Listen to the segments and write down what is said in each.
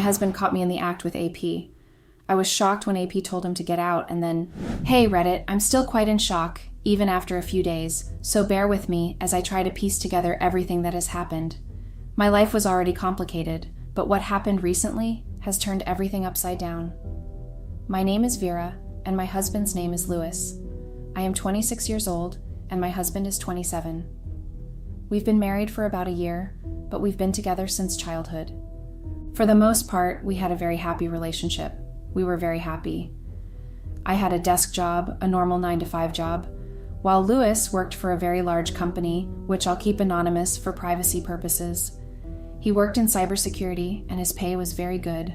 husband caught me in the act with AP. I was shocked when AP told him to get out, and then, hey Reddit, I'm still quite in shock, even after a few days, so bear with me as I try to piece together everything that has happened. My life was already complicated, but what happened recently has turned everything upside down. My name is Vera, and my husband's name is Louis. I am 26 years old, and my husband is 27. We've been married for about a year, but we've been together since childhood. For the most part, we had a very happy relationship. We were very happy. I had a desk job, a normal 9-to-5 job, while Louis worked for a very large company, which I'll keep anonymous for privacy purposes. He worked in cybersecurity, and his pay was very good.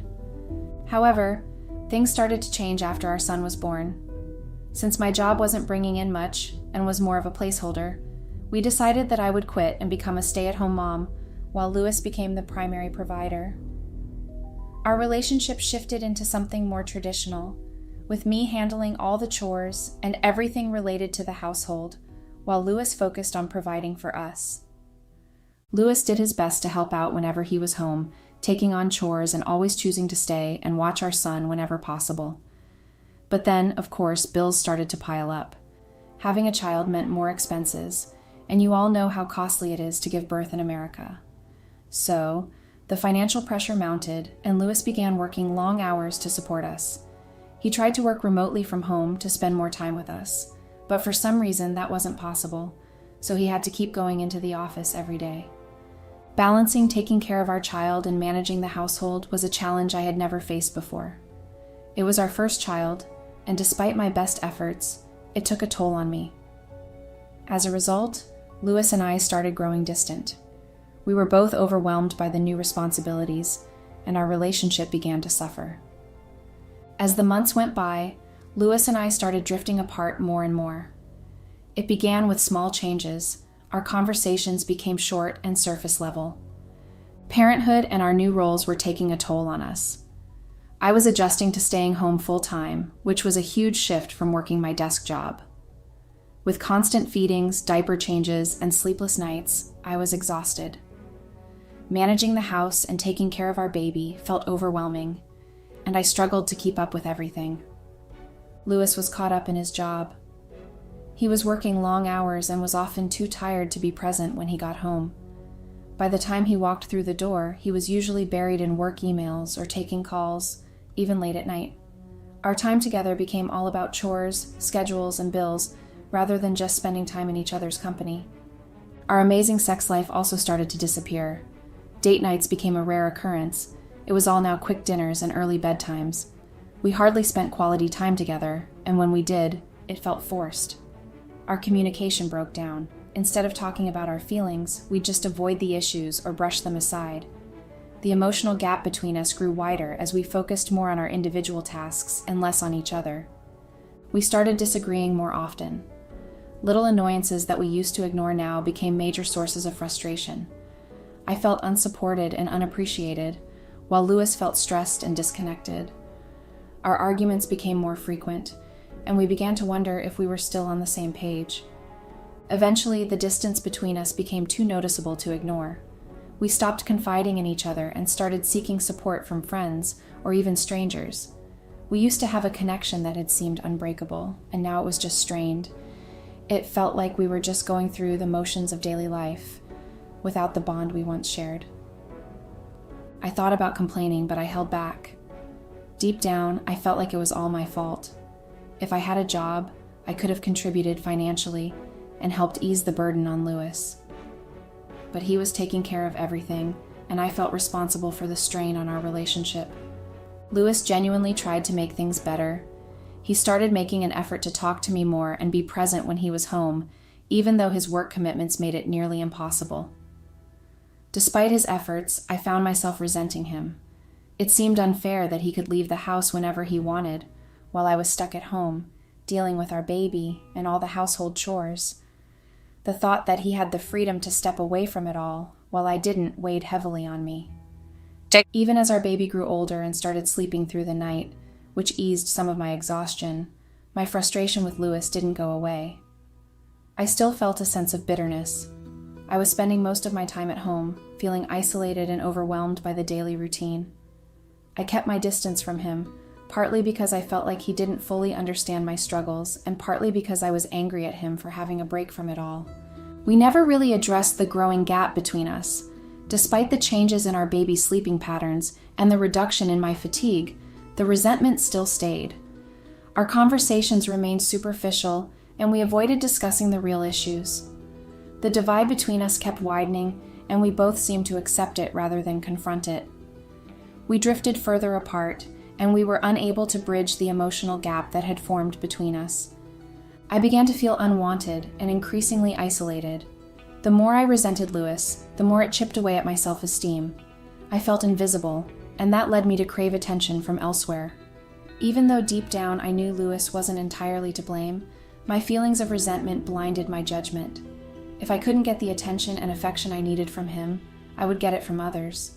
However, things started to change after our son was born. Since my job wasn't bringing in much and was more of a placeholder, we decided that I would quit and become a stay-at-home mom, while Louis became the primary provider. Our relationship shifted into something more traditional, with me handling all the chores and everything related to the household, while Louis focused on providing for us. Louis did his best to help out whenever he was home, taking on chores and always choosing to stay and watch our son whenever possible. But then, of course, bills started to pile up. Having a child meant more expenses, and you all know how costly it is to give birth in America. So, the financial pressure mounted, and Louis began working long hours to support us. He tried to work remotely from home to spend more time with us, but for some reason that wasn't possible, so he had to keep going into the office every day. Balancing taking care of our child and managing the household was a challenge I had never faced before. It was our first child, and despite my best efforts, it took a toll on me. As a result, Louis and I started growing distant. We were both overwhelmed by the new responsibilities, and our relationship began to suffer. As the months went by, Louis and I started drifting apart more and more. It began with small changes. Our conversations became short and surface level. Parenthood and our new roles were taking a toll on us. I was adjusting to staying home full-time, which was a huge shift from working my desk job. With constant feedings, diaper changes, and sleepless nights, I was exhausted. Managing the house and taking care of our baby felt overwhelming, and I struggled to keep up with everything. Louis was caught up in his job. He was working long hours and was often too tired to be present when he got home. By the time he walked through the door, he was usually buried in work emails or taking calls, even late at night. Our time together became all about chores, schedules, and bills, rather than just spending time in each other's company. Our amazing sex life also started to disappear. Date nights became a rare occurrence. It was all now quick dinners and early bedtimes. We hardly spent quality time together, and when we did, it felt forced. Our communication broke down. Instead of talking about our feelings, we'd just avoid the issues or brush them aside. The emotional gap between us grew wider as we focused more on our individual tasks and less on each other. We started disagreeing more often. Little annoyances that we used to ignore now became major sources of frustration. I felt unsupported and unappreciated, while Louis felt stressed and disconnected. Our arguments became more frequent, and we began to wonder if we were still on the same page. Eventually, the distance between us became too noticeable to ignore. We stopped confiding in each other and started seeking support from friends or even strangers. We used to have a connection that had seemed unbreakable, and now it was just strained. It felt like we were just going through the motions of daily life, without the bond we once shared. I thought about complaining, but I held back. Deep down, I felt like it was all my fault. If I had a job, I could have contributed financially and helped ease the burden on Louis. But he was taking care of everything, and I felt responsible for the strain on our relationship. Louis genuinely tried to make things better. He started making an effort to talk to me more and be present when he was home, even though his work commitments made it nearly impossible. Despite his efforts, I found myself resenting him. It seemed unfair that he could leave the house whenever he wanted, while I was stuck at home, dealing with our baby and all the household chores. The thought that he had the freedom to step away from it all, while I didn't, weighed heavily on me. Even as our baby grew older and started sleeping through the night, which eased some of my exhaustion, my frustration with Louis didn't go away. I still felt a sense of bitterness. I was spending most of my time at home, feeling isolated and overwhelmed by the daily routine. I kept my distance from him, partly because I felt like he didn't fully understand my struggles, and partly because I was angry at him for having a break from it all. We never really addressed the growing gap between us. Despite the changes in our baby's sleeping patterns and the reduction in my fatigue, the resentment still stayed. Our conversations remained superficial, and we avoided discussing the real issues. The divide between us kept widening, and we both seemed to accept it rather than confront it. We drifted further apart, and we were unable to bridge the emotional gap that had formed between us. I began to feel unwanted and increasingly isolated. The more I resented Lewis, the more it chipped away at my self-esteem. I felt invisible, and that led me to crave attention from elsewhere. Even though deep down I knew Lewis wasn't entirely to blame, my feelings of resentment blinded my judgment. If I couldn't get the attention and affection I needed from him, I would get it from others.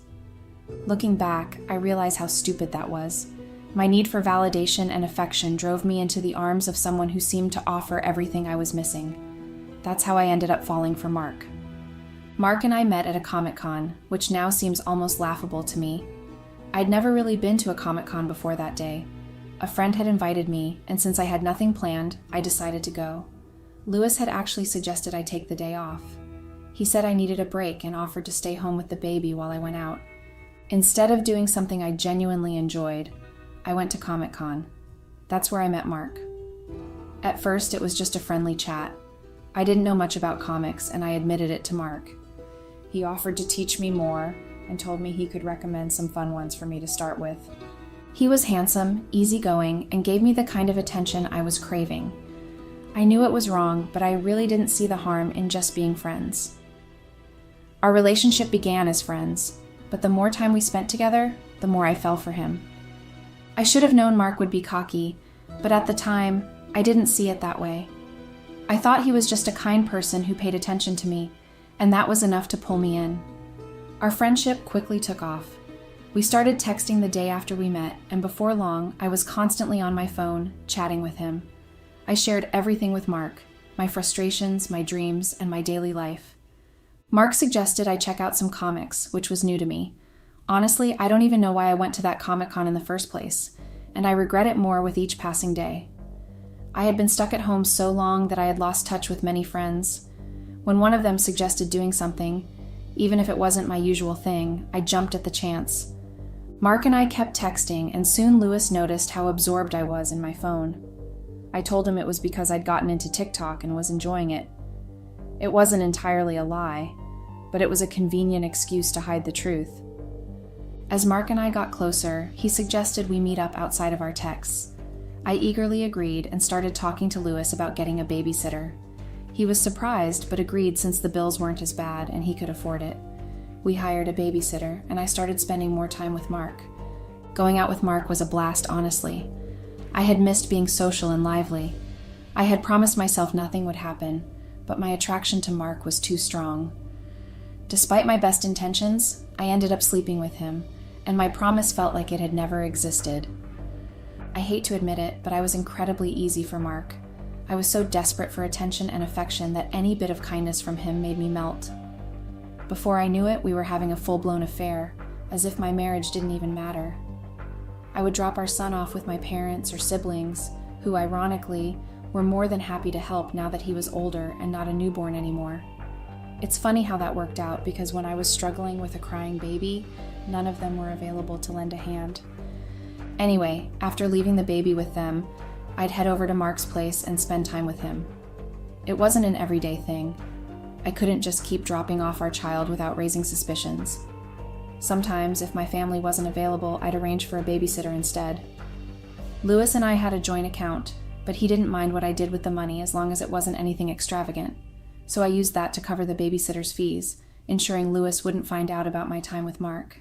Looking back, I realize how stupid that was. My need for validation and affection drove me into the arms of someone who seemed to offer everything I was missing. That's how I ended up falling for Mark. Mark and I met at a Comic-Con, which now seems almost laughable to me. I'd never really been to a Comic-Con before that day. A friend had invited me, and since I had nothing planned, I decided to go. Lewis had actually suggested I take the day off. He said I needed a break and offered to stay home with the baby while I went out. Instead of doing something I genuinely enjoyed, I went to Comic-Con. That's where I met Mark. At first, it was just a friendly chat. I didn't know much about comics, and I admitted it to Mark. He offered to teach me more and told me he could recommend some fun ones for me to start with. He was handsome, easygoing, and gave me the kind of attention I was craving. I knew it was wrong, but I really didn't see the harm in just being friends. Our relationship began as friends, but the more time we spent together, the more I fell for him. I should have known Mark would be cocky, but at the time, I didn't see it that way. I thought he was just a kind person who paid attention to me, and that was enough to pull me in. Our friendship quickly took off. We started texting the day after we met, and before long, I was constantly on my phone, chatting with him. I shared everything with Mark, my frustrations, my dreams, and my daily life. Mark suggested I check out some comics, which was new to me. Honestly, I don't even know why I went to that Comic-Con in the first place, and I regret it more with each passing day. I had been stuck at home so long that I had lost touch with many friends. When one of them suggested doing something, even if it wasn't my usual thing, I jumped at the chance. Mark and I kept texting, and soon Lewis noticed how absorbed I was in my phone. I told him it was because I'd gotten into TikTok and was enjoying it. It wasn't entirely a lie, but it was a convenient excuse to hide the truth. As Mark and I got closer, he suggested we meet up outside of our texts. I eagerly agreed and started talking to Lewis about getting a babysitter. He was surprised, but agreed since the bills weren't as bad and he could afford it. We hired a babysitter, and I started spending more time with Mark. Going out with Mark was a blast, honestly. I had missed being social and lively. I had promised myself nothing would happen, but my attraction to Mark was too strong. Despite my best intentions, I ended up sleeping with him, and my promise felt like it had never existed. I hate to admit it, but I was incredibly easy for Mark. I was so desperate for attention and affection that any bit of kindness from him made me melt. Before I knew it, we were having a full-blown affair, as if my marriage didn't even matter. I would drop our son off with my parents or siblings, who, ironically, were more than happy to help now that he was older and not a newborn anymore. It's funny how that worked out, because when I was struggling with a crying baby, none of them were available to lend a hand. Anyway, after leaving the baby with them, I'd head over to Mark's place and spend time with him. It wasn't an everyday thing. I couldn't just keep dropping off our child without raising suspicions. Sometimes, if my family wasn't available, I'd arrange for a babysitter instead. Lewis and I had a joint account, but he didn't mind what I did with the money as long as it wasn't anything extravagant, so I used that to cover the babysitter's fees, ensuring Lewis wouldn't find out about my time with Mark.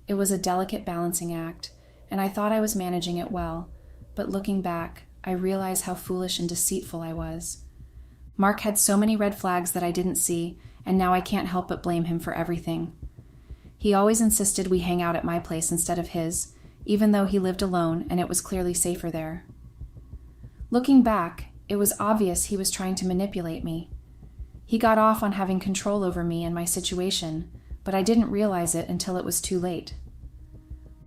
It was a delicate balancing act, and I thought I was managing it well, but looking back, I realize how foolish and deceitful I was. Mark had so many red flags that I didn't see, and now I can't help but blame him for everything. He always insisted we hang out at my place instead of his, even though he lived alone and it was clearly safer there. Looking back, it was obvious he was trying to manipulate me. He got off on having control over me and my situation, but I didn't realize it until it was too late.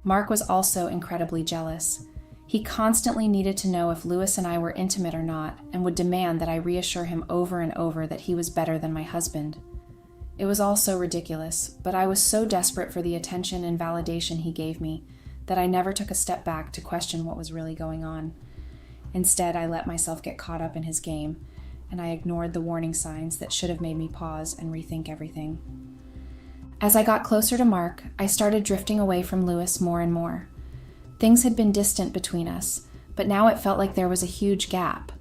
Mark was also incredibly jealous. He constantly needed to know if Lewis and I were intimate or not, and would demand that I reassure him over and over that he was better than my husband. It was all so ridiculous, but I was so desperate for the attention and validation he gave me that I never took a step back to question what was really going on. Instead, I let myself get caught up in his game, and I ignored the warning signs that should have made me pause and rethink everything. As I got closer to Mark, I started drifting away from Lewis more and more. Things had been distant between us, but now it felt like there was a huge gap.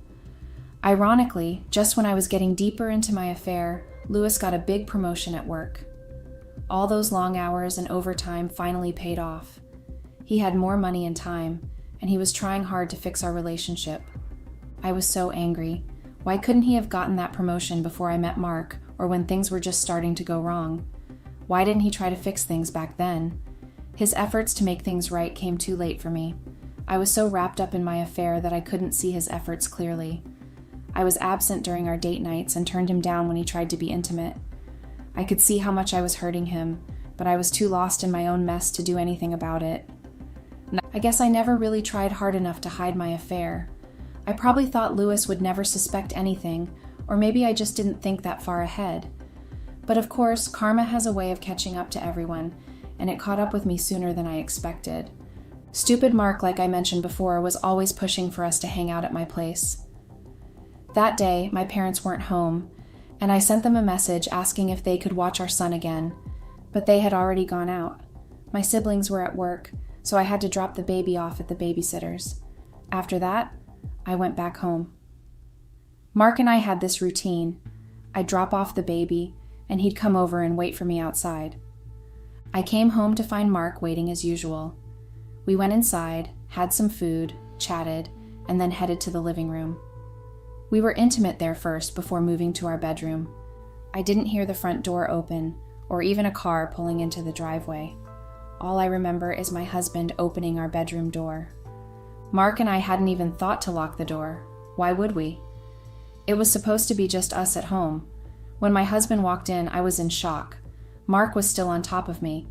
Ironically, just when I was getting deeper into my affair, Lewis got a big promotion at work. All those long hours and overtime finally paid off. He had more money and time, and he was trying hard to fix our relationship. I was so angry. Why couldn't he have gotten that promotion before I met Mark, or when things were just starting to go wrong? Why didn't he try to fix things back then? His efforts to make things right came too late for me. I was so wrapped up in my affair that I couldn't see his efforts clearly. I was absent during our date nights and turned him down when he tried to be intimate. I could see how much I was hurting him, but I was too lost in my own mess to do anything about it. I guess I never really tried hard enough to hide my affair. I probably thought Lewis would never suspect anything, or maybe I just didn't think that far ahead. But of course, karma has a way of catching up to everyone, and it caught up with me sooner than I expected. Stupid Mark, like I mentioned before, was always pushing for us to hang out at my place. That day, my parents weren't home, and I sent them a message asking if they could watch our son again, but they had already gone out. My siblings were at work, so I had to drop the baby off at the babysitter's. After that, I went back home. Mark and I had this routine. I'd drop off the baby, and he'd come over and wait for me outside. I came home to find Mark waiting as usual. We went inside, had some food, chatted, and then headed to the living room. We were intimate there first before moving to our bedroom. I didn't hear the front door open, or even a car pulling into the driveway. All I remember is my husband opening our bedroom door. Mark and I hadn't even thought to lock the door. Why would we? It was supposed to be just us at home. When my husband walked in, I was in shock. Mark was still on top of me.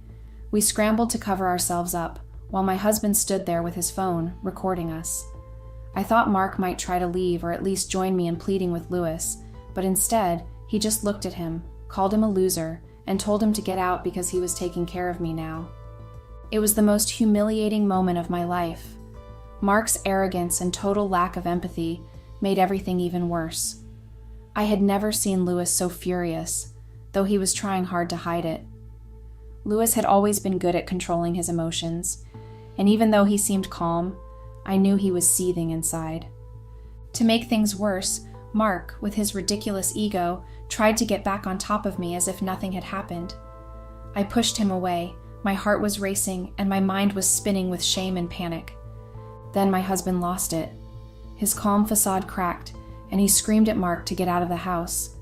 We scrambled to cover ourselves up, while my husband stood there with his phone, recording us. I thought Mark might try to leave or at least join me in pleading with Lewis, but instead, he just looked at him, called him a loser, and told him to get out because he was taking care of me now. It was the most humiliating moment of my life. Mark's arrogance and total lack of empathy made everything even worse. I had never seen Lewis so furious, though he was trying hard to hide it. Lewis had always been good at controlling his emotions, and even though he seemed calm, I knew he was seething inside. To make things worse, Mark, with his ridiculous ego, tried to get back on top of me as if nothing had happened. I pushed him away, my heart was racing, and my mind was spinning with shame and panic. Then my husband lost it. His calm facade cracked, and he screamed at Mark to get out of the house.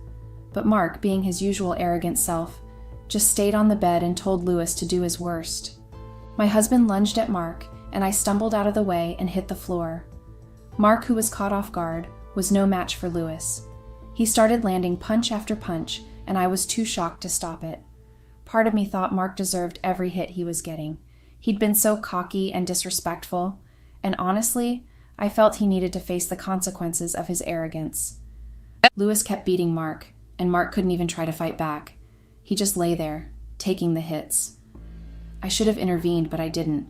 But Mark, being his usual arrogant self, just stayed on the bed and told Lewis to do his worst. My husband lunged at Mark, and I stumbled out of the way and hit the floor. Mark, who was caught off guard, was no match for Lewis. He started landing punch after punch, and I was too shocked to stop it. Part of me thought Mark deserved every hit he was getting. He'd been so cocky and disrespectful, and honestly, I felt he needed to face the consequences of his arrogance. Lewis kept beating Mark, and Mark couldn't even try to fight back. He just lay there, taking the hits. I should have intervened, but I didn't.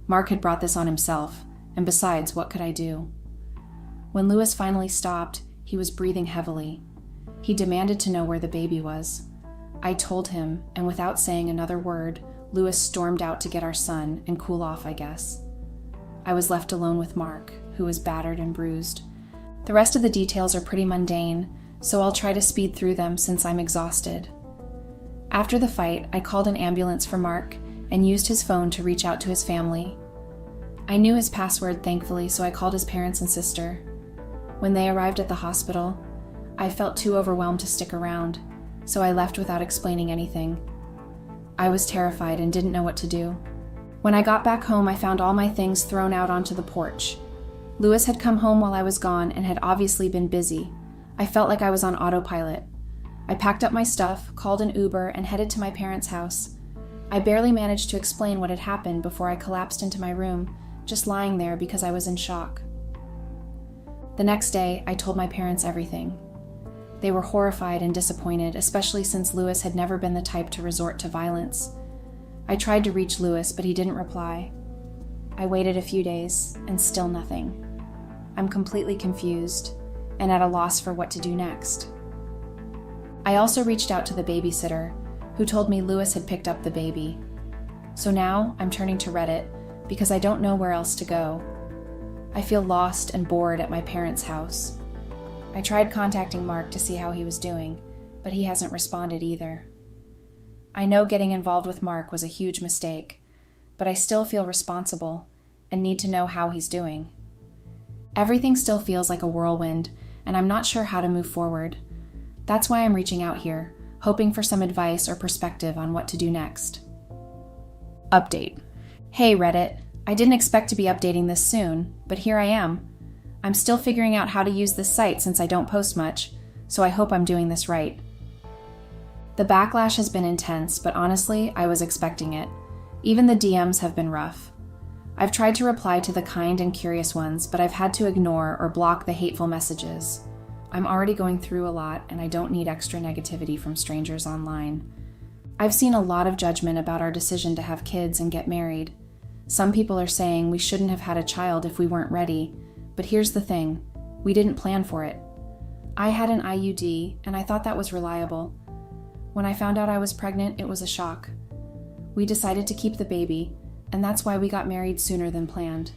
Mark had brought this on himself, and besides, what could I do? When Lewis finally stopped, he was breathing heavily. He demanded to know where the baby was. I told him, and without saying another word, Lewis stormed out to get our son and cool off, I guess. I was left alone with Mark, who was battered and bruised. The rest of the details are pretty mundane, so I'll try to speed through them since I'm exhausted. After the fight, I called an ambulance for Mark and used his phone to reach out to his family. I knew his password, thankfully, so I called his parents and sister. When they arrived at the hospital, I felt too overwhelmed to stick around, so I left without explaining anything. I was terrified and didn't know what to do. When I got back home, I found all my things thrown out onto the porch. Lewis had come home while I was gone and had obviously been busy. I felt like I was on autopilot. I packed up my stuff, called an Uber, and headed to my parents' house. I barely managed to explain what had happened before I collapsed into my room, just lying there because I was in shock. The next day, I told my parents everything. They were horrified and disappointed, especially since Louis had never been the type to resort to violence. I tried to reach Louis, but he didn't reply. I waited a few days, and still nothing. I'm completely confused, and at a loss for what to do next. I also reached out to the babysitter, who told me Louis had picked up the baby. So now I'm turning to Reddit, because I don't know where else to go. I feel lost and bored at my parents' house. I tried contacting Mark to see how he was doing, but he hasn't responded either. I know getting involved with Mark was a huge mistake, but I still feel responsible and need to know how he's doing. Everything still feels like a whirlwind, and I'm not sure how to move forward. That's why I'm reaching out here, hoping for some advice or perspective on what to do next. Update. Hey Reddit, I didn't expect to be updating this soon, but here I am. I'm still figuring out how to use this site since I don't post much, so I hope I'm doing this right. The backlash has been intense, but honestly, I was expecting it. Even the DMs have been rough. I've tried to reply to the kind and curious ones, but I've had to ignore or block the hateful messages. I'm already going through a lot, and I don't need extra negativity from strangers online. I've seen a lot of judgment about our decision to have kids and get married. Some people are saying we shouldn't have had a child if we weren't ready, but here's the thing, we didn't plan for it. I had an IUD, and I thought that was reliable. When I found out I was pregnant, it was a shock. We decided to keep the baby, and that's why we got married sooner than planned.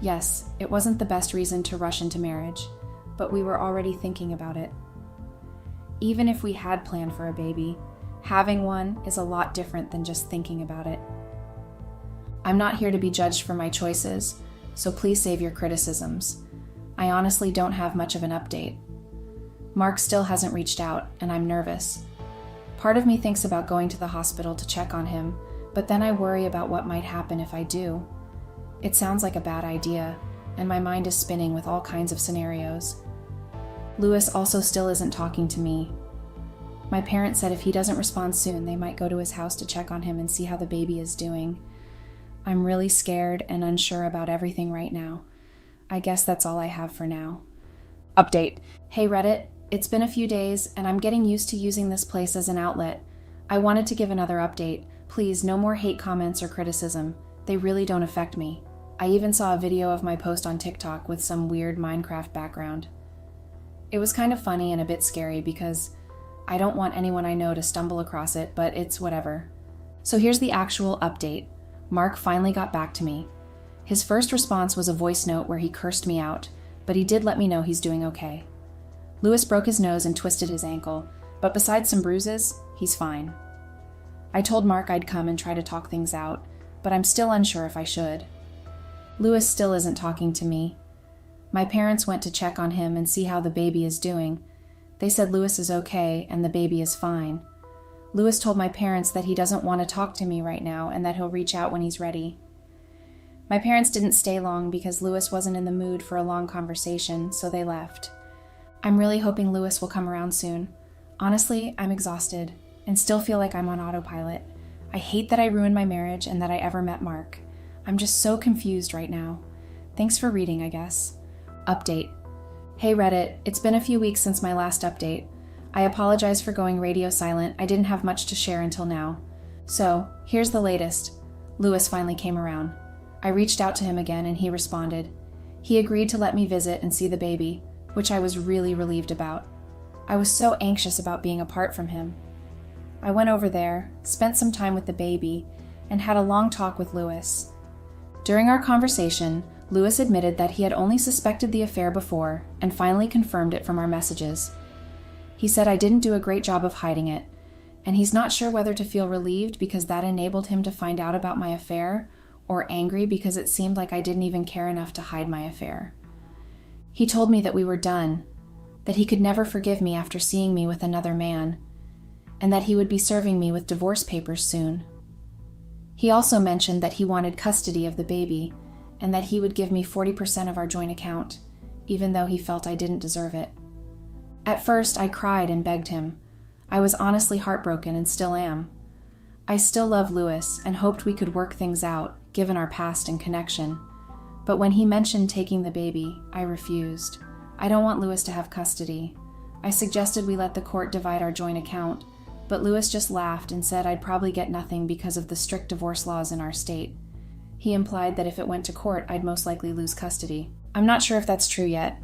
Yes, it wasn't the best reason to rush into marriage, but we were already thinking about it. Even if we had planned for a baby, having one is a lot different than just thinking about it. I'm not here to be judged for my choices, so please save your criticisms. I honestly don't have much of an update. Mark still hasn't reached out, and I'm nervous. Part of me thinks about going to the hospital to check on him, but then I worry about what might happen if I do. It sounds like a bad idea, and my mind is spinning with all kinds of scenarios. Louis also still isn't talking to me. My parents said if he doesn't respond soon, they might go to his house to check on him and see how the baby is doing. I'm really scared and unsure about everything right now. I guess that's all I have for now. Update. Hey Reddit, it's been a few days and I'm getting used to using this place as an outlet. I wanted to give another update. Please, no more hate comments or criticism. They really don't affect me. I even saw a video of my post on TikTok with some weird Minecraft background. It was kind of funny and a bit scary because I don't want anyone I know to stumble across it, but it's whatever. So here's the actual update. Mark finally got back to me. His first response was a voice note where he cursed me out, but he did let me know he's doing okay. Louis broke his nose and twisted his ankle, but besides some bruises, he's fine. I told Mark I'd come and try to talk things out, but I'm still unsure if I should. Louis still isn't talking to me. My parents went to check on him and see how the baby is doing. They said Louis is okay and the baby is fine. Louis told my parents that he doesn't want to talk to me right now and that he'll reach out when he's ready. My parents didn't stay long because Louis wasn't in the mood for a long conversation, so they left. I'm really hoping Louis will come around soon. Honestly, I'm exhausted and still feel like I'm on autopilot. I hate that I ruined my marriage and that I ever met Mark. I'm just so confused right now. Thanks for reading, I guess. Update. Hey Reddit, it's been a few weeks since my last update. I apologize for going radio silent. I didn't have much to share until now. So, here's the latest. Louis finally came around. I reached out to him again and he responded. He agreed to let me visit and see the baby, which I was really relieved about. I was so anxious about being apart from him. I went over there, spent some time with the baby, and had a long talk with Louis. During our conversation, Louis admitted that he had only suspected the affair before and finally confirmed it from our messages. He said I didn't do a great job of hiding it, and he's not sure whether to feel relieved because that enabled him to find out about my affair or angry because it seemed like I didn't even care enough to hide my affair. He told me that we were done, that he could never forgive me after seeing me with another man, and that he would be serving me with divorce papers soon. He also mentioned that he wanted custody of the baby and that he would give me 40% of our joint account, even though he felt I didn't deserve it. At first, I cried and begged him. I was honestly heartbroken and still am. I still love Lewis and hoped we could work things out, given our past and connection. But when he mentioned taking the baby, I refused. I don't want Lewis to have custody. I suggested we let the court divide our joint account, but Lewis just laughed and said I'd probably get nothing because of the strict divorce laws in our state. He implied that if it went to court, I'd most likely lose custody. I'm not sure if that's true yet.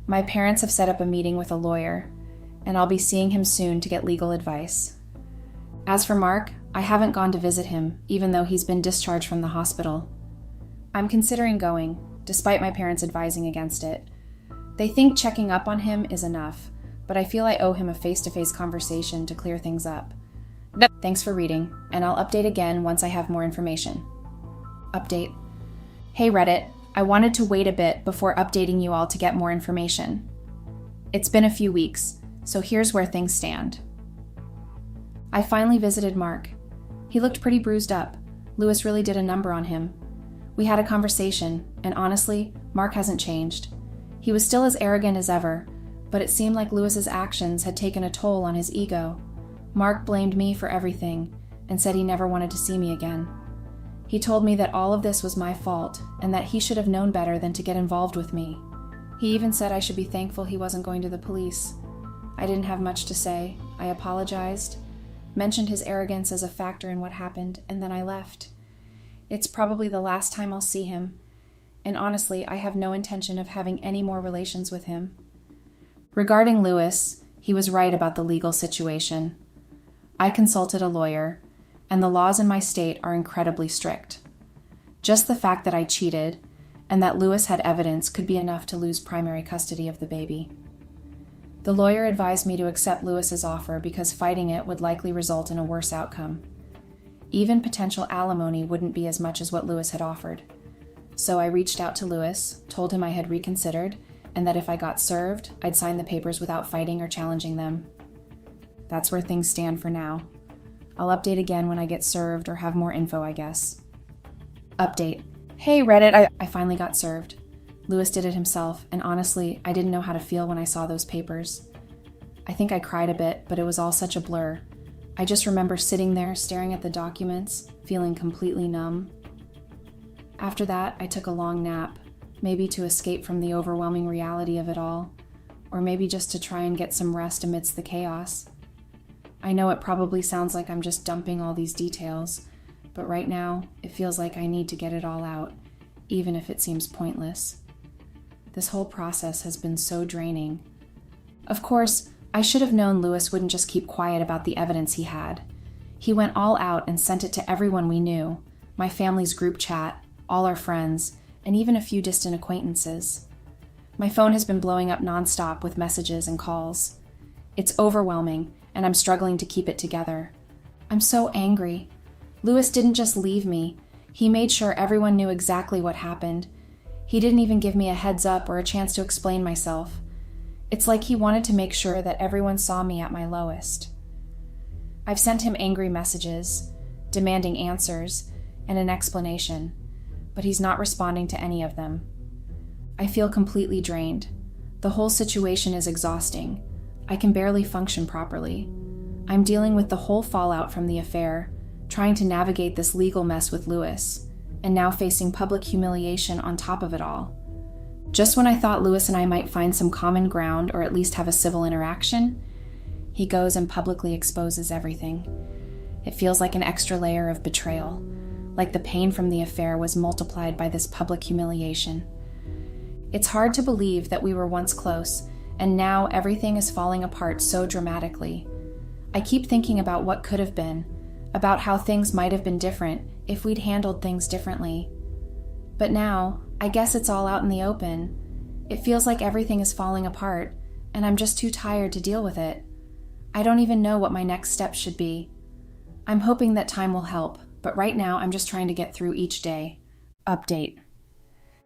My parents have set up a meeting with a lawyer, and I'll be seeing him soon to get legal advice. As for Mark, I haven't gone to visit him, even though he's been discharged from the hospital. I'm considering going, despite my parents advising against it. They think checking up on him is enough, but I feel I owe him a face-to-face conversation to clear things up. Thanks for reading, and I'll update again once I have more information. Update. Hey Reddit, I wanted to wait a bit before updating you all to get more information. It's been a few weeks, so here's where things stand. I finally visited Mark. He looked pretty bruised up. Lewis really did a number on him. We had a conversation, and honestly, Mark hasn't changed. He was still as arrogant as ever, but it seemed like Lewis's actions had taken a toll on his ego. Mark blamed me for everything and said he never wanted to see me again. He told me that all of this was my fault and that he should have known better than to get involved with me. He even said I should be thankful he wasn't going to the police. I didn't have much to say. I apologized, mentioned his arrogance as a factor in what happened, and then I left. It's probably the last time I'll see him, and honestly, I have no intention of having any more relations with him. Regarding Lewis, he was right about the legal situation. I consulted a lawyer, and the laws in my state are incredibly strict. Just the fact that I cheated, and that Lewis had evidence could be enough to lose primary custody of the baby. The lawyer advised me to accept Lewis's offer because fighting it would likely result in a worse outcome. Even potential alimony wouldn't be as much as what Lewis had offered. So I reached out to Lewis, told him I had reconsidered, and that if I got served, I'd sign the papers without fighting or challenging them. That's where things stand for now. I'll update again when I get served or have more info, I guess. Update. Hey Reddit, I finally got served. Lewis did it himself, and honestly, I didn't know how to feel when I saw those papers. I think I cried a bit, but it was all such a blur. I just remember sitting there staring at the documents, feeling completely numb. After that, I took a long nap, maybe to escape from the overwhelming reality of it all, or maybe just to try and get some rest amidst the chaos. I know it probably sounds like I'm just dumping all these details, but right now, it feels like I need to get it all out, even if it seems pointless. This whole process has been so draining. Of course, I should have known Lewis wouldn't just keep quiet about the evidence he had. He went all out and sent it to everyone we knew, my family's group chat, all our friends, and even a few distant acquaintances. My phone has been blowing up nonstop with messages and calls. It's overwhelming, and I'm struggling to keep it together. I'm so angry. Lewis didn't just leave me. He made sure everyone knew exactly what happened. He didn't even give me a heads up or a chance to explain myself. It's like he wanted to make sure that everyone saw me at my lowest. I've sent him angry messages, demanding answers and an explanation, but he's not responding to any of them. I feel completely drained. The whole situation is exhausting. I can barely function properly. I'm dealing with the whole fallout from the affair, trying to navigate this legal mess with Lewis, and now facing public humiliation on top of it all. Just when I thought Lewis and I might find some common ground or at least have a civil interaction, he goes and publicly exposes everything. It feels like an extra layer of betrayal, like the pain from the affair was multiplied by this public humiliation. It's hard to believe that we were once close, and now everything is falling apart so dramatically. I keep thinking about what could have been, about how things might have been different if we'd handled things differently. But now, I guess it's all out in the open. It feels like everything is falling apart, and I'm just too tired to deal with it. I don't even know what my next steps should be. I'm hoping that time will help, but right now I'm just trying to get through each day. Update.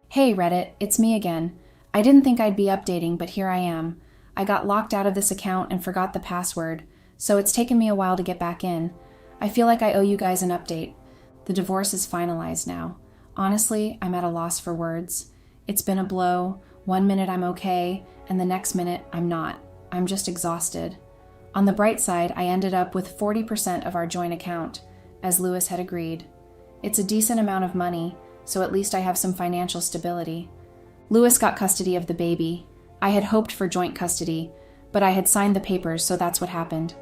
Hey Reddit, it's me again. I didn't think I'd be updating, but here I am. I got locked out of this account and forgot the password, so it's taken me a while to get back in. I feel like I owe you guys an update. The divorce is finalized now. Honestly, I'm at a loss for words. It's been a blow. 1 minute I'm okay, and the next minute I'm not. I'm just exhausted. On the bright side, I ended up with 40% of our joint account, as Lewis had agreed. It's a decent amount of money, so at least I have some financial stability. Lewis got custody of the baby. I had hoped for joint custody, but I had signed the papers, so that's what happened.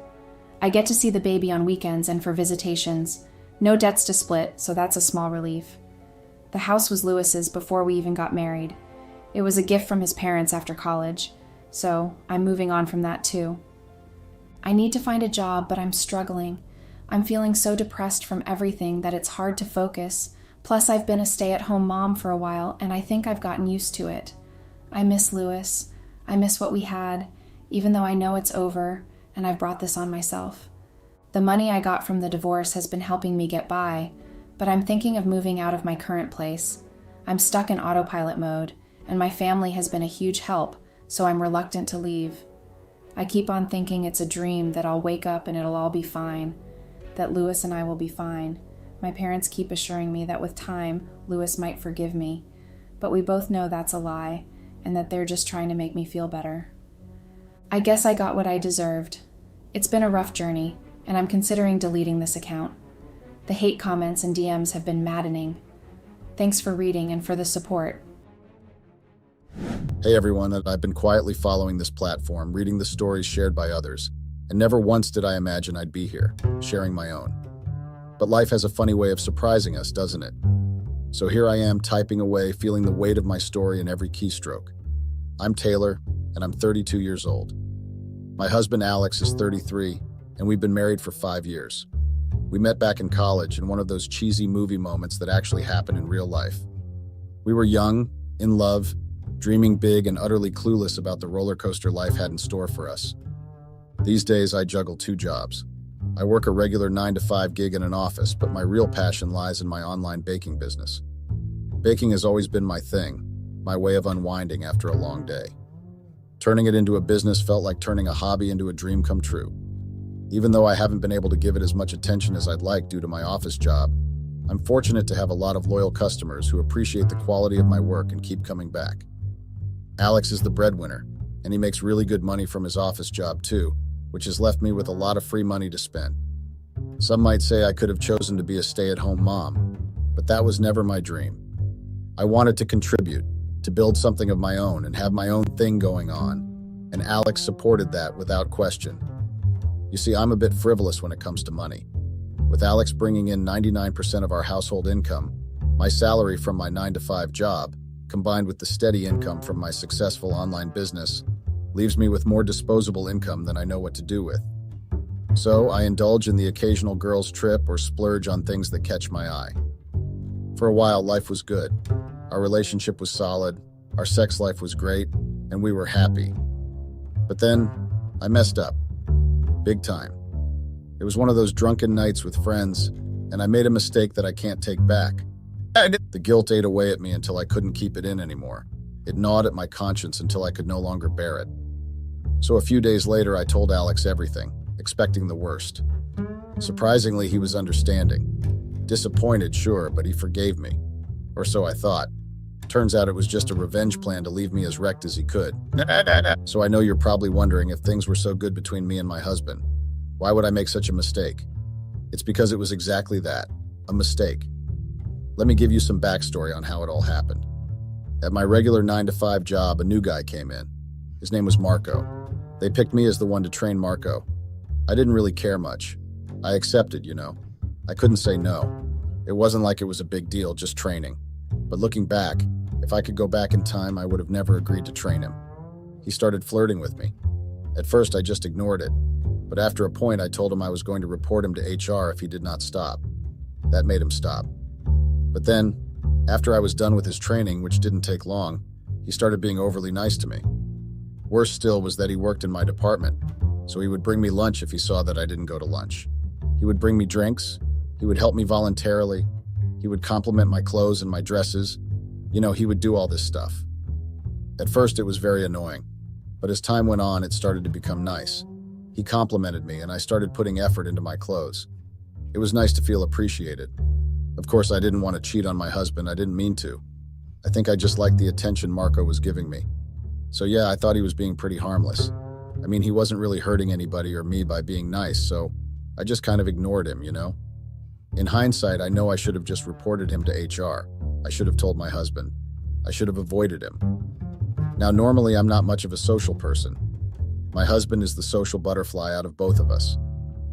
I get to see the baby on weekends and for visitations. No debts to split, so that's a small relief. The house was Lewis's before we even got married. It was a gift from his parents after college, so I'm moving on from that too. I need to find a job, but I'm struggling. I'm feeling so depressed from everything that it's hard to focus. Plus, I've been a stay-at-home mom for a while, and I think I've gotten used to it. I miss Lewis. I miss what we had, even though I know it's over, and I've brought this on myself. The money I got from the divorce has been helping me get by, but I'm thinking of moving out of my current place. I'm stuck in autopilot mode, and my family has been a huge help, so I'm reluctant to leave. I keep on thinking it's a dream that I'll wake up and it'll all be fine, that Lewis and I will be fine. My parents keep assuring me that with time, Lewis might forgive me, but we both know that's a lie, and that they're just trying to make me feel better. I guess I got what I deserved. It's been a rough journey, and I'm considering deleting this account. The hate comments and DMs have been maddening. Thanks for reading and for the support. Hey everyone, I've been quietly following this platform, reading the stories shared by others, and never once did I imagine I'd be here, sharing my own. But life has a funny way of surprising us, doesn't it? So here I am, typing away, feeling the weight of my story in every keystroke. I'm Taylor, and I'm 32 years old. My husband Alex is 33, and we've been married for 5 years. We met back in college in one of those cheesy movie moments that actually happen in real life. We were young, in love, dreaming big and utterly clueless about the roller coaster life had in store for us. These days, I juggle 2 jobs. I work a regular 9-to-5 gig in an office, but my real passion lies in my online baking business. Baking has always been my thing, my way of unwinding after a long day. Turning it into a business felt like turning a hobby into a dream come true. Even though I haven't been able to give it as much attention as I'd like due to my office job, I'm fortunate to have a lot of loyal customers who appreciate the quality of my work and keep coming back. Alex is the breadwinner, and he makes really good money from his office job too, which has left me with a lot of free money to spend. Some might say I could have chosen to be a stay-at-home mom, but that was never my dream. I wanted to contribute, to build something of my own and have my own thing going on, and Alex supported that without question. You see, I'm a bit frivolous when it comes to money. With Alex bringing in 99% of our household income, my salary from my 9-to-5 job, combined with the steady income from my successful online business, leaves me with more disposable income than I know what to do with. So I indulge in the occasional girls' trip or splurge on things that catch my eye. For a while, life was good. Our relationship was solid, our sex life was great, and we were happy. But then, I messed up. Big time. It was one of those drunken nights with friends, and I made a mistake that I can't take back. The guilt ate away at me until I couldn't keep it in anymore. It gnawed at my conscience until I could no longer bear it. So a few days later, I told Alex everything, expecting the worst. Surprisingly, he was understanding. Disappointed, sure, but he forgave me. Or so I thought. Turns out it was just a revenge plan to leave me as wrecked as he could. So I know you're probably wondering if things were so good between me and my husband. Why would I make such a mistake? It's because it was exactly that, a mistake. Let me give you some backstory on how it all happened. At my regular 9-to-5 job, a new guy came in. His name was Marco. They picked me as the one to train Marco. I didn't really care much. I accepted, you know. I couldn't say no. It wasn't like it was a big deal, just training. But looking back, if I could go back in time, I would have never agreed to train him. He started flirting with me. At first, I just ignored it. But after a point, I told him I was going to report him to HR if he did not stop. That made him stop. But then, after I was done with his training, which didn't take long, he started being overly nice to me. Worse still was that he worked in my department, so he would bring me lunch if he saw that I didn't go to lunch. He would bring me drinks, he would help me voluntarily, he would compliment my clothes and my dresses. You know, he would do all this stuff. At first, it was very annoying, but as time went on, it started to become nice. He complimented me, and I started putting effort into my clothes. It was nice to feel appreciated. Of course, I didn't want to cheat on my husband. I didn't mean to. I think I just liked the attention Marco was giving me. So yeah, I thought he was being pretty harmless. I mean, he wasn't really hurting anybody or me by being nice, so I just kind of ignored him, you know? In hindsight, I know I should have just reported him to HR. I should have told my husband. I should have avoided him. Now, normally I'm not much of a social person. My husband is the social butterfly out of both of us.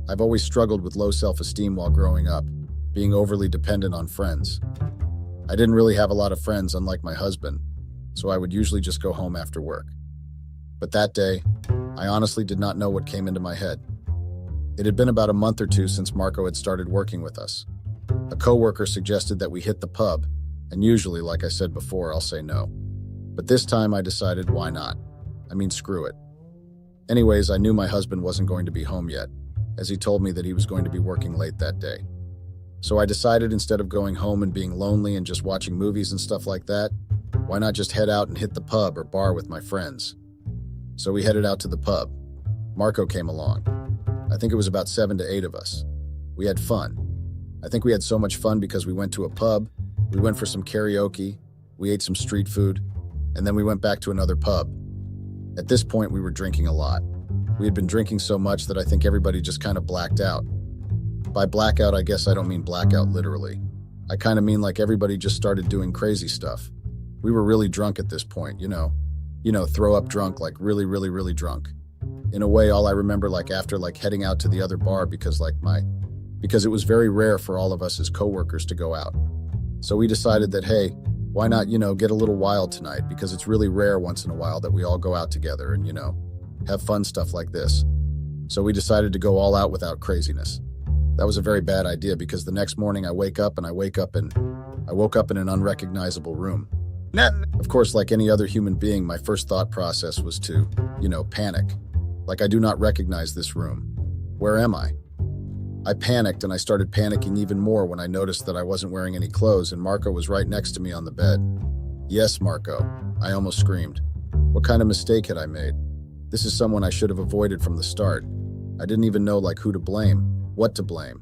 I've always struggled with low self-esteem while growing up, being overly dependent on friends. I didn't really have a lot of friends, unlike my husband, so I would usually just go home after work. But that day, I honestly did not know what came into my head. It had been about a month or two since Marco had started working with us. A coworker suggested that we hit the pub, and usually, like I said before, I'll say no. But this time I decided, why not? I mean, screw it. Anyways, I knew my husband wasn't going to be home yet, as he told me that he was going to be working late that day. So I decided, instead of going home and being lonely and just watching movies and stuff like that, why not just head out and hit the pub or bar with my friends? So we headed out to the pub. Marco came along. I think it was about 7 to 8 of us. We had fun. I think we had so much fun because we went to a pub, we went for some karaoke, we ate some street food, and then we went back to another pub. At this point, we were drinking a lot. We had been drinking so much that I think everybody just kind of blacked out. By blackout, I guess I don't mean blackout literally. I kind of mean like everybody just started doing crazy stuff. We were really drunk at this point, you know, throw up drunk, like really, really, really drunk. In a way, all I remember after heading out to the other bar because it was very rare for all of us as coworkers to go out. So we decided that, hey, why not, get a little wild tonight, because it's really rare once in a while that we all go out together and, have fun stuff like this. So we decided to go all out without craziness. That was a very bad idea because the next morning I woke up in an unrecognizable room. Of course, like any other human being, my first thought process was to, panic. Like, I do not recognize this room. Where am I? I panicked, and I started panicking even more when I noticed that I wasn't wearing any clothes and Marco was right next to me on the bed. Yes, Marco, I almost screamed. What kind of mistake had I made? This is someone I should have avoided from the start. I didn't even know who to blame, what to blame.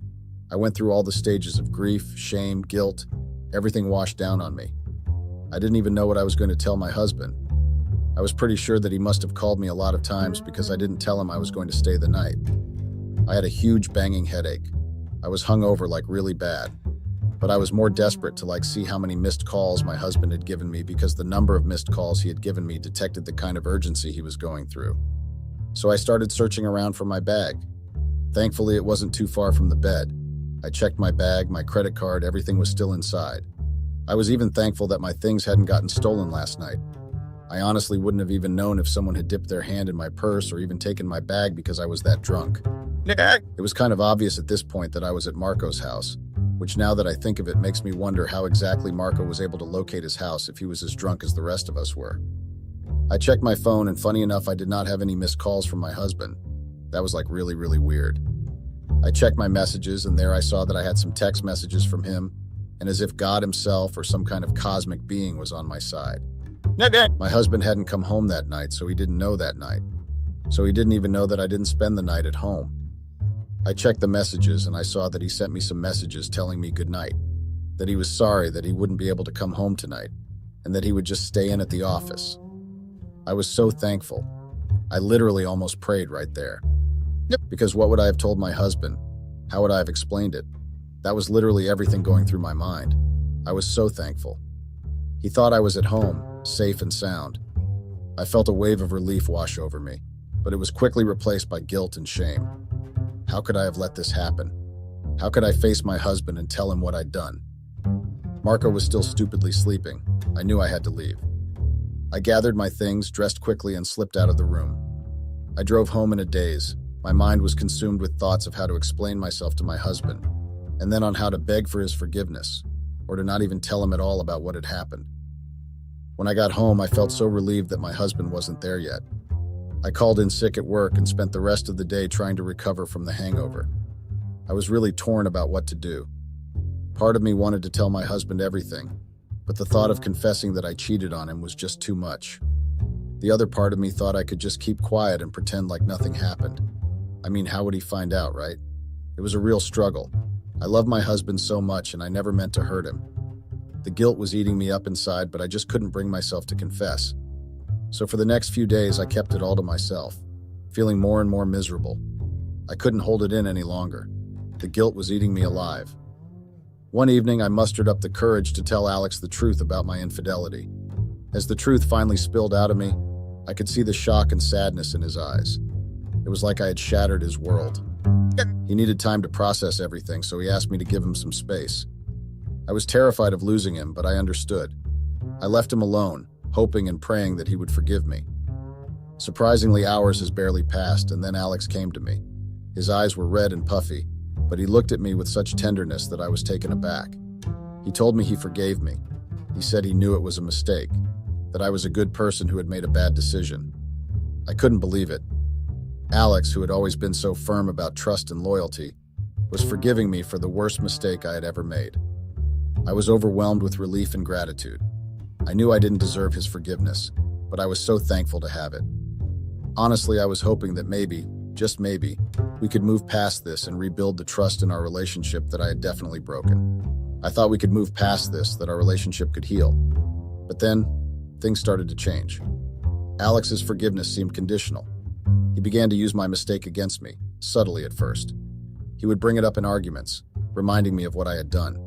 I went through all the stages of grief, shame, guilt, everything washed down on me. I didn't even know what I was going to tell my husband. I was pretty sure that he must have called me a lot of times because I didn't tell him I was going to stay the night. I had a huge banging headache. I was hungover really bad. But I was more desperate to see how many missed calls my husband had given me, because the number of missed calls he had given me detected the kind of urgency he was going through. So I started searching around for my bag. Thankfully, it wasn't too far from the bed. I checked my bag, my credit card, everything was still inside. I was even thankful that my things hadn't gotten stolen last night. I honestly wouldn't have even known if someone had dipped their hand in my purse or even taken my bag because I was that drunk. It was kind of obvious at this point that I was at Marco's house, which, now that I think of it, makes me wonder how exactly Marco was able to locate his house if he was as drunk as the rest of us were. I checked my phone, and funny enough, I did not have any missed calls from my husband. That was really, really weird. I checked my messages, and there I saw that I had some text messages from him, and as if God himself or some kind of cosmic being was on my side. My husband hadn't come home that night, so he didn't know that night. So he didn't even know that I didn't spend the night at home. I checked the messages, and I saw that he sent me some messages telling me good night, that he was sorry that he wouldn't be able to come home tonight, and that he would just stay in at the office. I was so thankful. I literally almost prayed right there. Because what would I have told my husband? How would I have explained it? That was literally everything going through my mind. I was so thankful. He thought I was at home, safe and sound. I felt a wave of relief wash over me, but it was quickly replaced by guilt and shame. How could I have let this happen? How could I face my husband and tell him what I'd done? Marco was still stupidly sleeping. I knew I had to leave. I gathered my things, dressed quickly, and slipped out of the room. I drove home in a daze. My mind was consumed with thoughts of how to explain myself to my husband, and then on how to beg for his forgiveness, or to not even tell him at all about what had happened. When I got home, I felt so relieved that my husband wasn't there yet. I called in sick at work and spent the rest of the day trying to recover from the hangover. I was really torn about what to do. Part of me wanted to tell my husband everything, but the thought of confessing that I cheated on him was just too much. The other part of me thought I could just keep quiet and pretend like nothing happened. I mean, how would he find out, right? It was a real struggle. I love my husband so much, and I never meant to hurt him. The guilt was eating me up inside, but I just couldn't bring myself to confess. So for the next few days, I kept it all to myself, feeling more and more miserable. I couldn't hold it in any longer. The guilt was eating me alive. One evening, I mustered up the courage to tell Alex the truth about my infidelity. As the truth finally spilled out of me, I could see the shock and sadness in his eyes. It was like I had shattered his world. He needed time to process everything, so he asked me to give him some space. I was terrified of losing him, but I understood. I left him alone, hoping and praying that he would forgive me. Surprisingly, hours has barely passed, and then Alex came to me. His eyes were red and puffy, but he looked at me with such tenderness that I was taken aback. He told me he forgave me. He said he knew it was a mistake, that I was a good person who had made a bad decision. I couldn't believe it. Alex, who had always been so firm about trust and loyalty, was forgiving me for the worst mistake I had ever made. I was overwhelmed with relief and gratitude. I knew I didn't deserve his forgiveness, but I was so thankful to have it. Honestly, I was hoping that maybe, just maybe, we could move past this and rebuild the trust in our relationship that I had definitely broken. I thought we could move past this, that our relationship could heal. But then, things started to change. Alex's forgiveness seemed conditional. He began to use my mistake against me, subtly at first. He would bring it up in arguments, reminding me of what I had done.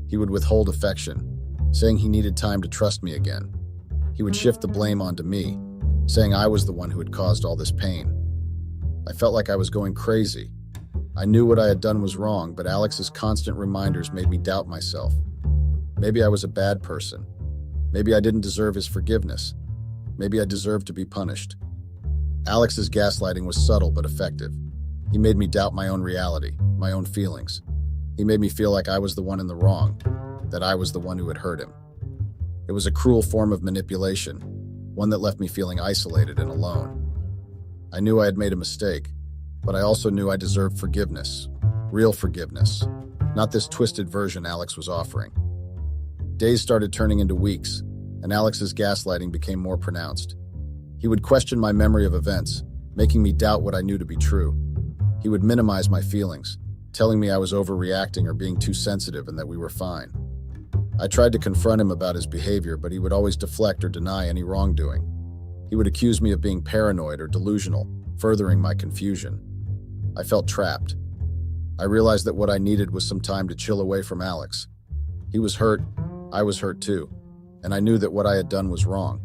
He would withhold affection, saying he needed time to trust me again. He would shift the blame onto me, saying I was the one who had caused all this pain. I felt like I was going crazy. I knew what I had done was wrong, but Alex's constant reminders made me doubt myself. Maybe I was a bad person. Maybe I didn't deserve his forgiveness. Maybe I deserved to be punished. Alex's gaslighting was subtle but effective. He made me doubt my own reality, my own feelings. He made me feel like I was the one in the wrong, that I was the one who had hurt him. It was a cruel form of manipulation, one that left me feeling isolated and alone. I knew I had made a mistake, but I also knew I deserved forgiveness, real forgiveness, not this twisted version Alex was offering. Days started turning into weeks, and Alex's gaslighting became more pronounced. He would question my memory of events, making me doubt what I knew to be true. He would minimize my feelings, telling me I was overreacting or being too sensitive and that we were fine. I tried to confront him about his behavior, but he would always deflect or deny any wrongdoing. He would accuse me of being paranoid or delusional, furthering my confusion. I felt trapped. I realized that what I needed was some time to chill away from Alex. He was hurt, I was hurt too, and I knew that what I had done was wrong,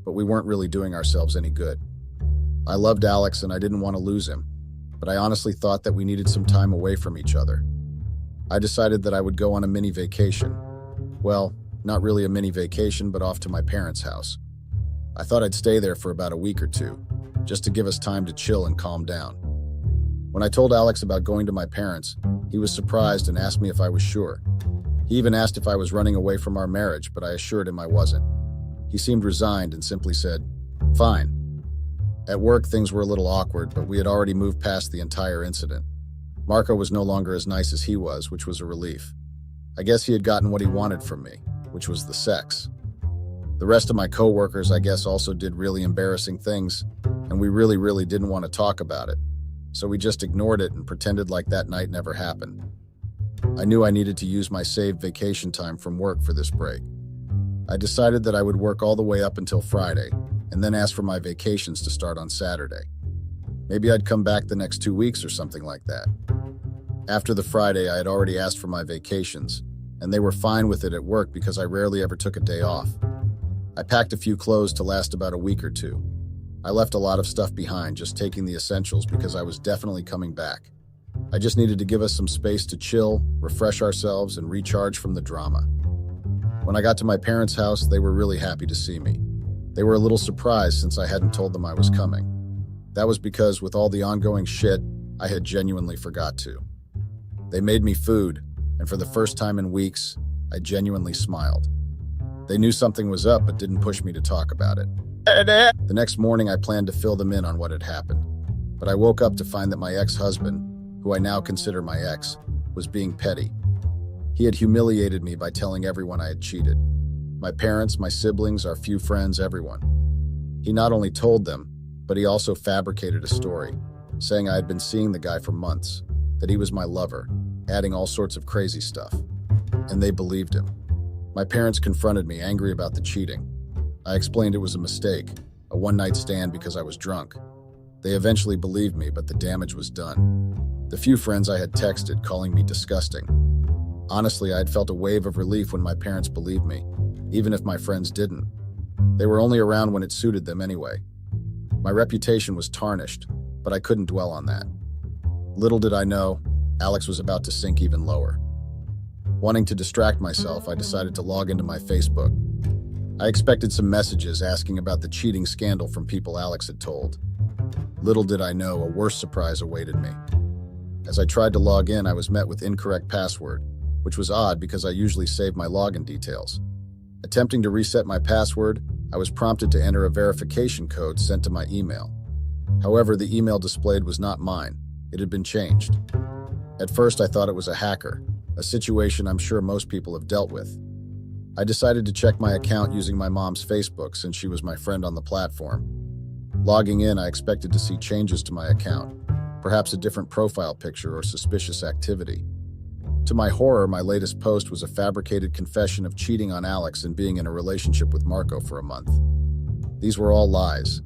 but we weren't really doing ourselves any good. I loved Alex and I didn't want to lose him, but I honestly thought that we needed some time away from each other. I decided that I would go on a mini vacation. Well, not really a mini vacation, but off to my parents' house. I thought I'd stay there for about a week or two, just to give us time to chill and calm down. When I told Alex about going to my parents, he was surprised and asked me if I was sure. He even asked if I was running away from our marriage, but I assured him I wasn't. He seemed resigned and simply said, "Fine." At work, things were a little awkward, but we had already moved past the entire incident. Marco was no longer as nice as he was, which was a relief. I guess he had gotten what he wanted from me, which was the sex. The rest of my coworkers, I guess, also did really embarrassing things, and we really didn't want to talk about it. So we just ignored it and pretended like that night never happened. I knew I needed to use my saved vacation time from work for this break. I decided that I would work all the way up until Friday, and then ask for my vacations to start on Saturday. Maybe I'd come back the next 2 weeks or something like that. After the Friday, I had already asked for my vacations, and they were fine with it at work because I rarely ever took a day off. I packed a few clothes to last about a week or two. I left a lot of stuff behind, just taking the essentials because I was definitely coming back. I just needed to give us some space to chill, refresh ourselves, and recharge from the drama. When I got to my parents' house, they were really happy to see me. They were a little surprised since I hadn't told them I was coming. That was because with all the ongoing shit, I had genuinely forgot to. They made me food, and for the first time in weeks, I genuinely smiled. They knew something was up but didn't push me to talk about it. The next morning, I planned to fill them in on what had happened, but I woke up to find that my ex-husband, who I now consider my ex, was being petty. He had humiliated me by telling everyone I had cheated. My parents, my siblings, our few friends, everyone. He not only told them, but he also fabricated a story, saying I had been seeing the guy for months, that he was my lover, adding all sorts of crazy stuff. And they believed him. My parents confronted me, angry about the cheating. I explained it was a mistake, a one-night stand because I was drunk. They eventually believed me, but the damage was done. The few friends I had texted calling me disgusting. Honestly, I had felt a wave of relief when my parents believed me, even if my friends didn't. They were only around when it suited them anyway. My reputation was tarnished, but I couldn't dwell on that. Little did I know, Alex was about to sink even lower. Wanting to distract myself, I decided to log into my Facebook. I expected some messages asking about the cheating scandal from people Alex had told. Little did I know, a worse surprise awaited me. As I tried to log in, I was met with incorrect password, which was odd because I usually save my login details. Attempting to reset my password, I was prompted to enter a verification code sent to my email. However, the email displayed was not mine. It had been changed. At first, I thought it was a hacker, a situation I'm sure most people have dealt with. I decided to check my account using my mom's Facebook since she was my friend on the platform. Logging in, I expected to see changes to my account, perhaps a different profile picture or suspicious activity. To my horror, my latest post was a fabricated confession of cheating on Alex and being in a relationship with Marco for a month. These were all lies.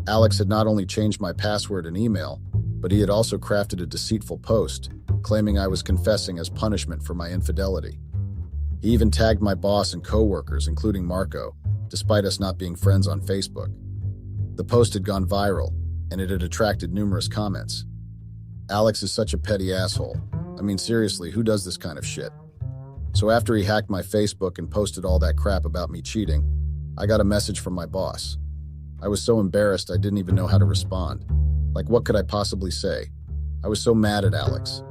Alex had not only changed my password and email, but he had also crafted a deceitful post, claiming I was confessing as punishment for my infidelity. He even tagged my boss and co-workers, including Marco, despite us not being friends on Facebook. The post had gone viral, and it had attracted numerous comments. Alex is such a petty asshole. I mean, seriously, who does this kind of shit? So after he hacked my Facebook and posted all that crap about me cheating, I got a message from my boss. I was so embarrassed I didn't even know how to respond. Like, what could I possibly say? I was so mad at Alex.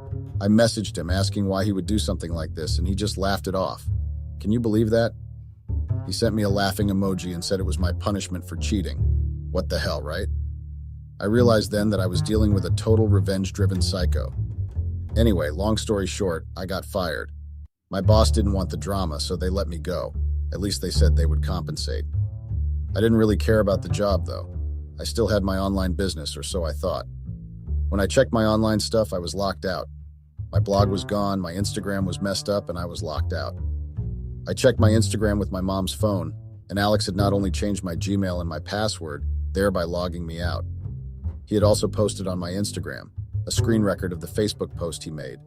I messaged him asking why he would do something like this, and he just laughed it off. Can you believe that? He sent me a laughing emoji and said it was my punishment for cheating. What the hell, right? I realized then that I was dealing with a total revenge-driven psycho. Anyway, long story short, I got fired. My boss didn't want the drama, so they let me go. At least they said they would compensate. I didn't really care about the job, though. I still had my online business, or so I thought. When I checked my online stuff, I was locked out. My blog was gone, my Instagram was messed up, and I was locked out. I checked my Instagram with my mom's phone, and Alex had not only changed my Gmail and my password, thereby logging me out. He had also posted on my Instagram a screen record of the Facebook post he made.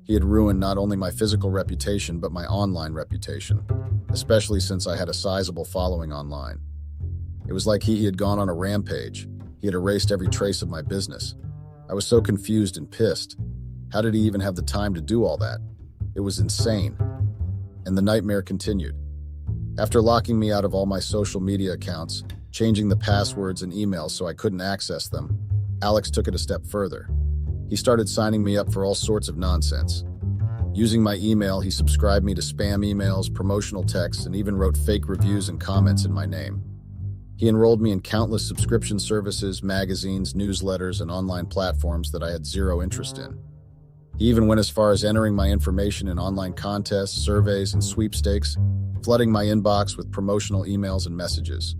He had ruined not only my physical reputation, but my online reputation, especially since I had a sizable following online. It was like he had gone on a rampage. He had erased every trace of my business. I was so confused and pissed. How did he even have the time to do all that? It was insane. And the nightmare continued. After locking me out of all my social media accounts, changing the passwords and emails so I couldn't access them, Alex took it a step further. He started signing me up for all sorts of nonsense. Using my email, he subscribed me to spam emails, promotional texts, and even wrote fake reviews and comments in my name. He enrolled me in countless subscription services, magazines, newsletters, and online platforms that I had zero interest in. He even went as far as entering my information in online contests, surveys, and sweepstakes, flooding my inbox with promotional emails and messages.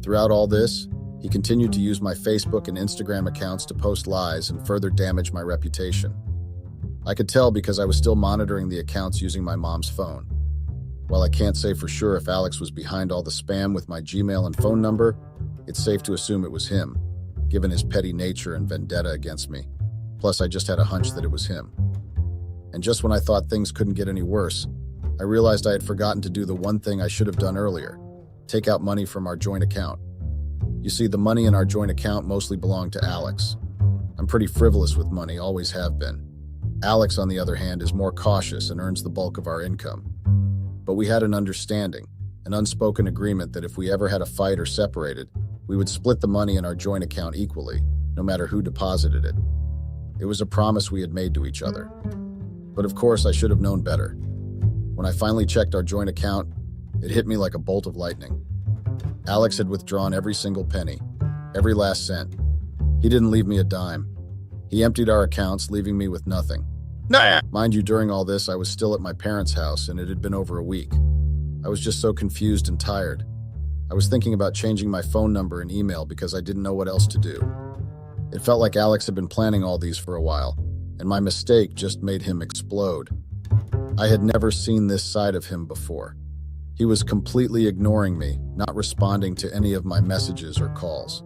Throughout all this, he continued to use my Facebook and Instagram accounts to post lies and further damage my reputation. I could tell because I was still monitoring the accounts using my mom's phone. While I can't say for sure if Alex was behind all the spam with my Gmail and phone number, it's safe to assume it was him, given his petty nature and vendetta against me. Plus, I just had a hunch that it was him. And just when I thought things couldn't get any worse, I realized I had forgotten to do the one thing I should have done earlier: take out money from our joint account. You see, the money in our joint account mostly belonged to Alex. I'm pretty frivolous with money, always have been. Alex, on the other hand, is more cautious and earns the bulk of our income. But we had an understanding, an unspoken agreement that if we ever had a fight or separated, we would split the money in our joint account equally, no matter who deposited it. It was a promise we had made to each other. But of course, I should have known better. When I finally checked our joint account, it hit me like a bolt of lightning. Alex had withdrawn every single penny, every last cent. He didn't leave me a dime. He emptied our accounts, leaving me with nothing. Mind you, during all this, I was still at my parents' house, and it had been over a week. I was just so confused and tired. I was thinking about changing my phone number and email because I didn't know what else to do. It felt like Alex had been planning all these for a while, and my mistake just made him explode. I had never seen this side of him before. He was completely ignoring me, not responding to any of my messages or calls.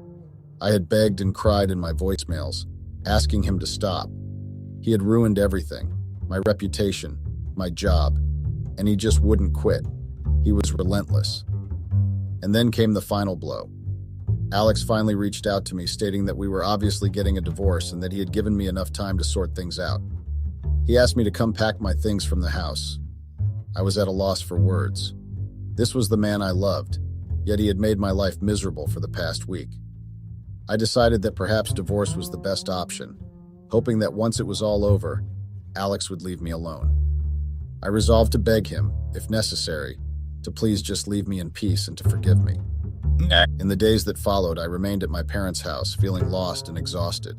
I had begged and cried in my voicemails, asking him to stop. He had ruined everything. my reputation, my job, and he just wouldn't quit. He was relentless. And then came the final blow. Alex finally reached out to me stating that we were obviously getting a divorce and that he had given me enough time to sort things out. He asked me to come pack my things from the house. I was at a loss for words. This was the man I loved, yet he had made my life miserable for the past week. I decided that perhaps divorce was the best option, hoping that once it was all over, Alex would leave me alone. I resolved to beg him, if necessary, to please just leave me in peace and to forgive me. In the days that followed, I remained at my parents' house, feeling lost and exhausted.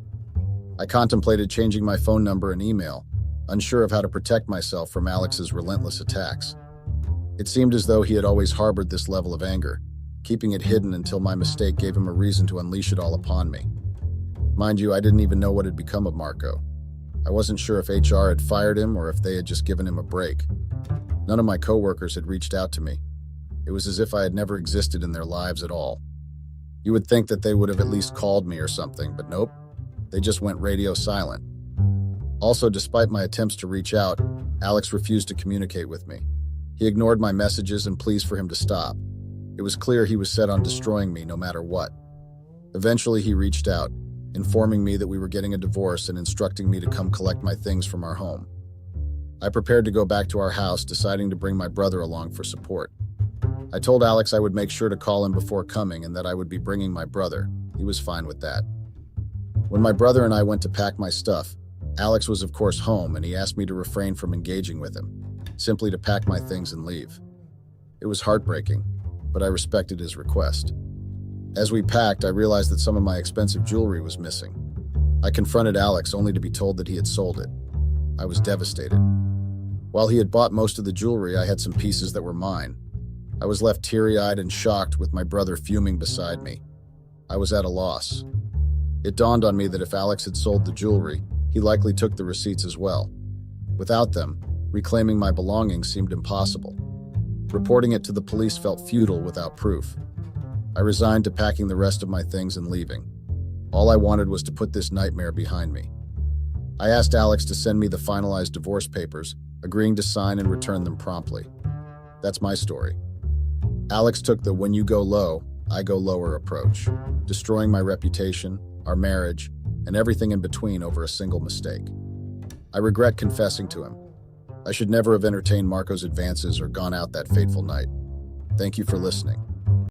I contemplated changing my phone number and email, unsure of how to protect myself from Alex's relentless attacks. It seemed as though he had always harbored this level of anger, keeping it hidden until my mistake gave him a reason to unleash it all upon me. Mind you, I didn't even know what had become of Marco. I wasn't sure if HR had fired him or if they had just given him a break. None of my coworkers had reached out to me. It was as if I had never existed in their lives at all. You would think that they would have at least called me or something, but nope. They just went radio silent. Also, despite my attempts to reach out, Alex refused to communicate with me. He ignored my messages and pleas for him to stop. It was clear he was set on destroying me no matter what. Eventually, he reached out, informing me that we were getting a divorce and instructing me to come collect my things from our home. I prepared to go back to our house, deciding to bring my brother along for support. I told Alex I would make sure to call him before coming and that I would be bringing my brother. He was fine with that. When my brother and I went to pack my stuff, Alex was of course home and he asked me to refrain from engaging with him, simply to pack my things and leave. It was heartbreaking, but I respected his request. As we packed, I realized that some of my expensive jewelry was missing. I confronted Alex only to be told that he had sold it. I was devastated. While he had bought most of the jewelry, I had some pieces that were mine. I was left teary-eyed and shocked with my brother fuming beside me. I was at a loss. It dawned on me that if Alex had sold the jewelry, he likely took the receipts as well. Without them, reclaiming my belongings seemed impossible. Reporting it to the police felt futile without proof. I resigned to packing the rest of my things and leaving. All I wanted was to put this nightmare behind me. I asked Alex to send me the finalized divorce papers, agreeing to sign and return them promptly. That's my story. Alex took the when you go low, I go lower approach, destroying my reputation, our marriage, and everything in between over a single mistake. I regret confessing to him. I should never have entertained Marco's advances or gone out that fateful night. Thank you for listening.